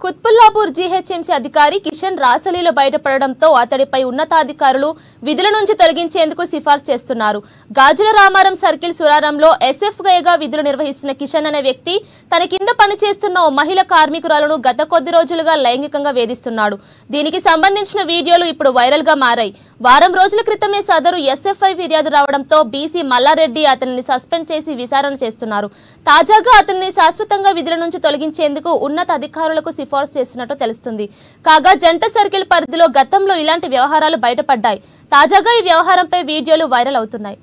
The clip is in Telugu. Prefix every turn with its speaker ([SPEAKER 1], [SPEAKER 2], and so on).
[SPEAKER 1] కుత్బుల్లాపూర్ జీహెచ్ఎంసీ అధికారి కిషన్ రాసలీలో బయటపడడంతో అతడిపై ఉన్నతాధికారులు విధుల నుంచి తొలగించేందుకు సిఫార్సు చేస్తున్నారు. గాజుల రామారం సర్కిల్ సురారంలో ఎస్ఎఫ్ఐగా విధులు నిర్వహిస్తున్న కిషన్ అనే వ్యక్తి తన కింద పనిచేస్తున్న ఓ మహిళ కార్మికురాలను గత కొద్ది రోజులుగా లైంగికంగా వేధిస్తున్నాడు. దీనికి సంబంధించిన వీడియోలు ఇప్పుడు వైరల్ గా మారాయి. వారం రోజుల క్రితమే సదరు ఎస్ఎఫ్ఐ ఫిర్యాదు రావడంతో బీసీ మల్లారెడ్డి అతనిని సస్పెండ్ చేసి విచారణ చేస్తున్నారు. తాజాగా అతన్ని శాశ్వతంగా విధుల నుంచి తొలగించేందుకు ఉన్నత అధికారులకు సిఫార్సు చేసినట్టు తెలుస్తుంది. కాగా జంట సర్కిల్ పరిధిలో గతంలో ఇలాంటి వ్యవహారాలు బయటపడ్డాయి. తాజాగా ఈ వ్యవహారంపై వీడియోలు వైరల్ అవుతున్నాయి.